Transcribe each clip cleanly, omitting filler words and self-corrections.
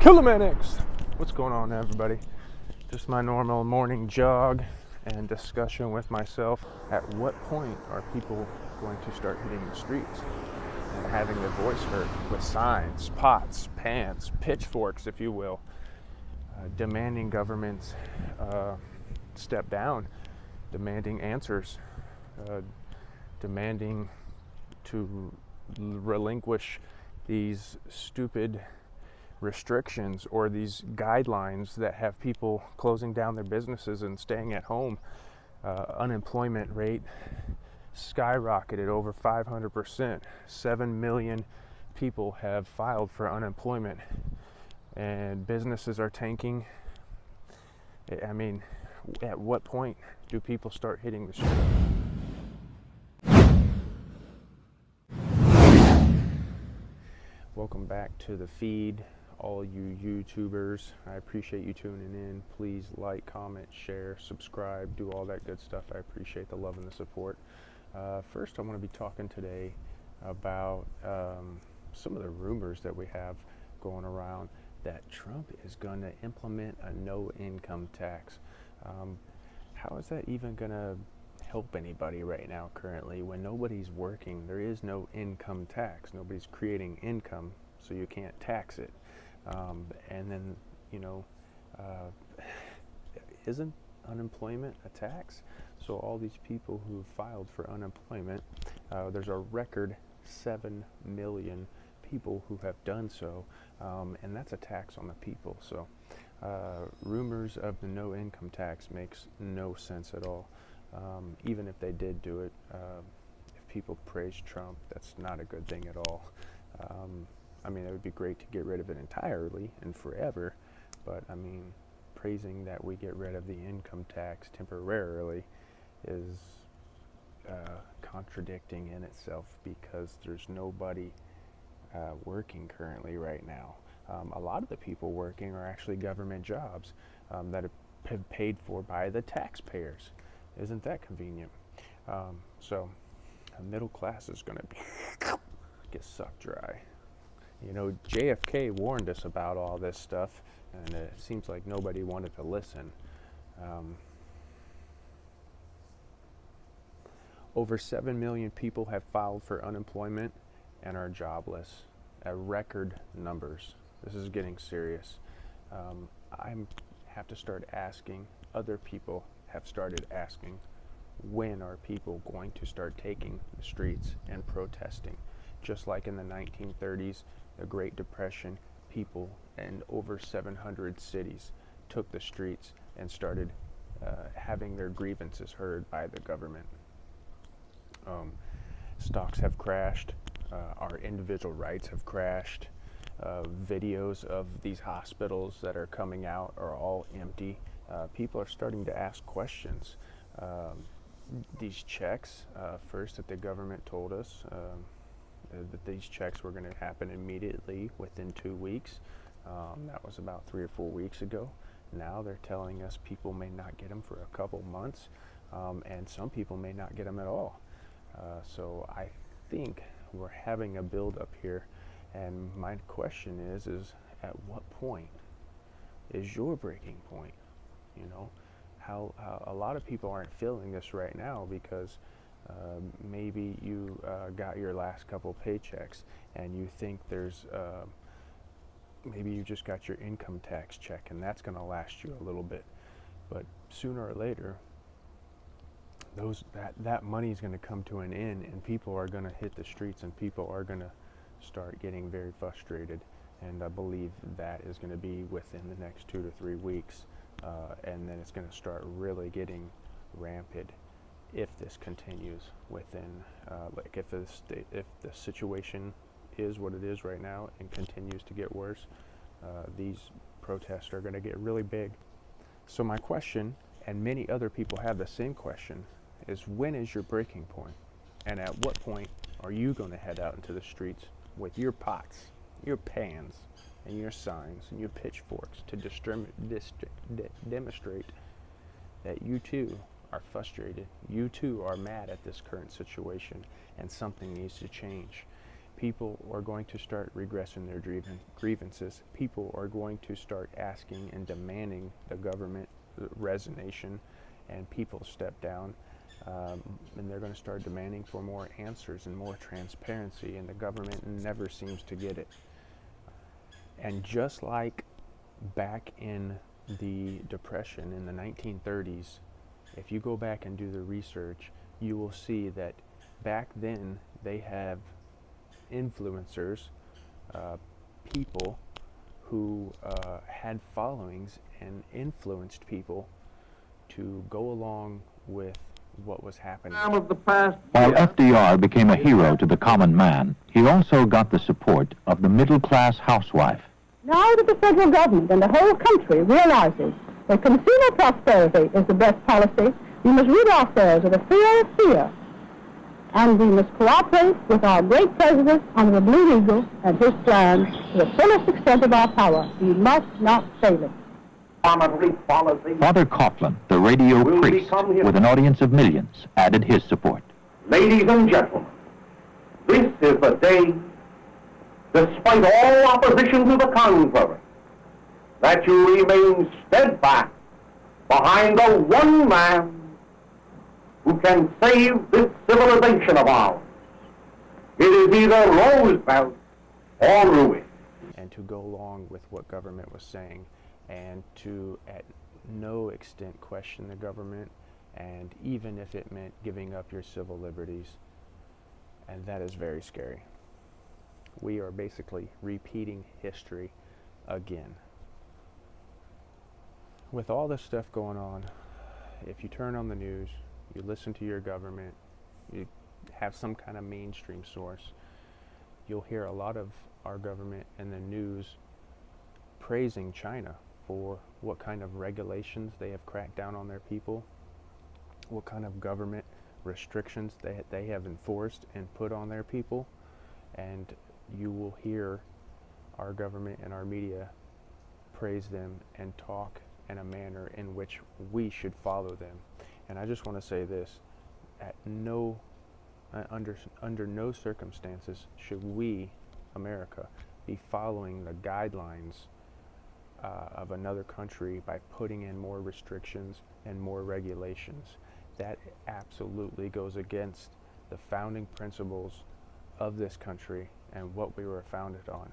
Koinpot. What's going on, everybody? Just my normal morning jog and discussion with myself. At what point are people going to start hitting the streets and having their voice heard with signs, pots, pans, pitchforks, if you will, demanding governments step down, demanding answers, demanding to relinquish these stupid restrictions or these guidelines that have people closing down their businesses and staying at home. Unemployment rate skyrocketed over 500%. 7 million people have filed for unemployment, and businesses are tanking. I mean, at what point do people start hitting the street? Welcome back to the feed, all you YouTubers. I appreciate you tuning in. Please like, comment, share, subscribe, do all that good stuff. I appreciate the love and the support. First, I want to be talking today about some of the rumors that we have going around that Trump is going to implement a no income tax. How is that even going to help anybody right now currently when nobody's working? There is no income tax. Nobody's creating income, so you can't tax it. And then, isn't unemployment a tax? So all these people who filed for unemployment, there's a record 7 million people who have done so, and that's a tax on the people. So rumors of the no income tax makes no sense at all. Even if they did do it, if people praise Trump, that's not a good thing at all. I mean, it would be great to get rid of it entirely and forever, but I mean, praising that we get rid of the income tax temporarily is contradicting in itself, because there's nobody working currently right now. A lot of the people working are actually government jobs that have been paid for by the taxpayers. Isn't that convenient? So the middle class is going to get sucked dry. You know, JFK warned us about all this stuff, and it seems like nobody wanted to listen. Over 7 million people have filed for unemployment and are jobless at record numbers. This is getting serious. I have to start asking, other people have started asking, when are people going to start taking the streets and protesting? Just like in the 1930s, the Great Depression, people in over 700 cities took the streets and started having their grievances heard by the government. Stocks have crashed. Our individual rights have crashed. Videos of these hospitals that are coming out are all empty. People are starting to ask questions. These checks, first that the government told us that these checks were going to happen immediately within 2 weeks. That was about 3 or 4 weeks ago. Now they're telling us people may not get them for a couple months, and some people may not get them at all. So I think we're having a build-up here, and my question is at what point is your breaking point? You know, how a lot of people aren't feeling this right now because maybe you got your last couple paychecks and you think there's maybe you just got your income tax check and that's going to last you a little bit, but sooner or later that money is going to come to an end, and people are going to hit the streets, and people are going to start getting very frustrated, and I believe that is going to be within the next 2 to 3 weeks, and then it's going to start really getting rampant if this continues within like if the situation is what it is right now and continues to get worse, these protests are going to get really big. So my question, and many other people have the same question, is when is your breaking point? And at what point are you going to head out into the streets with your pots, your pans, and your signs and your pitchforks to demonstrate that you too are frustrated, you too are mad at this current situation, and something needs to change? People are going to start regressing their grievances. People are going to start asking and demanding the government resignation, and people step down, and they're going to start demanding for more answers and more transparency, and the government never seems to get it. And just like back in the Depression in the 1930s, if you go back and do the research, you will see that back then they have influencers, people who had followings and influenced people to go along with what was happening. While FDR became a hero to the common man, he also got the support of the middle-class housewife. Now that the federal government and the whole country realizes that consumer prosperity is the best policy, we must rid ourselves of the fear of fear. And we must cooperate with our great president under the Blue Eagle and his plan to the fullest extent of our power. We must not fail it. Father Coughlin, the radio priest, with an audience of millions, added his support. Ladies and gentlemen, this is the day, despite all opposition to the contrary, that you remain steadfast behind the one man who can save this civilization of ours. It is either Roosevelt or ruin. And to go along with what government was saying, and to at no extent question the government, and even if it meant giving up your civil liberties. And that is very scary. We are basically repeating history again. With all this stuff going on, if you turn on the news, you listen to your government, you have some kind of mainstream source, you'll hear a lot of our government and the news praising China for what kind of regulations they have cracked down on their people, what kind of government restrictions they have enforced and put on their people. And you will hear our government and our media praise them and talk in a manner in which we should follow them. And I just want to say this, under no circumstances should we, America, be following the guidelines of another country by putting in more restrictions and more regulations. That absolutely goes against the founding principles of this country and what we were founded on.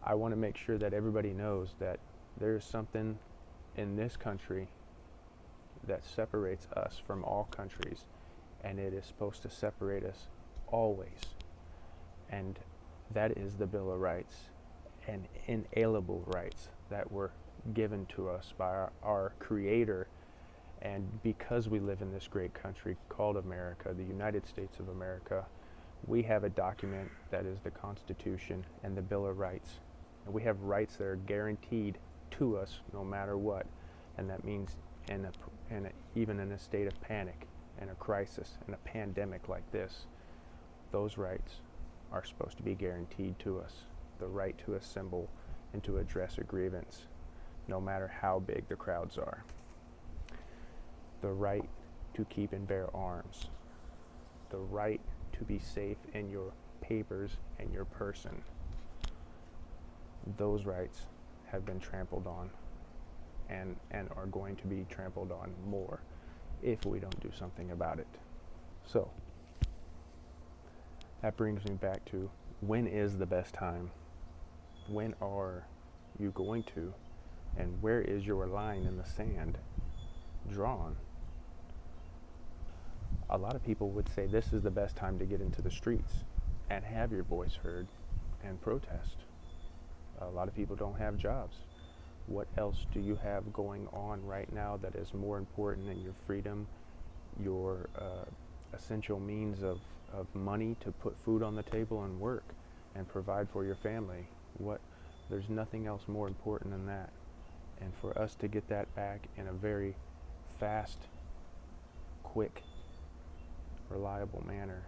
I want to make sure that everybody knows that there is something in this country that separates us from all countries, and it is supposed to separate us always. And that is the Bill of Rights, and inalienable rights that were given to us by our Creator. And because we live in this great country called America, the United States of America, we have a document that is the Constitution and the Bill of Rights. And we have rights that are guaranteed to us no matter what. And that means even in a state of panic and a crisis and a pandemic like this, those rights are supposed to be guaranteed to us. The right to assemble and to address a grievance, no matter how big the crowds are. The right to keep and bear arms. The right to be safe in your papers and your person. Those rights have been trampled on and are going to be trampled on more if we don't do something about it. So, that brings me back to, when is the best time? When are you going to? And where is your line in the sand drawn? A lot of people would say this is the best time to get into the streets and have your voice heard and protest. A lot of people don't have jobs. What else do you have going on right now that is more important than your freedom, your essential means of money to put food on the table and work and provide for your family? There's nothing else more important than that. And for us to get that back in a very fast, quick, reliable manner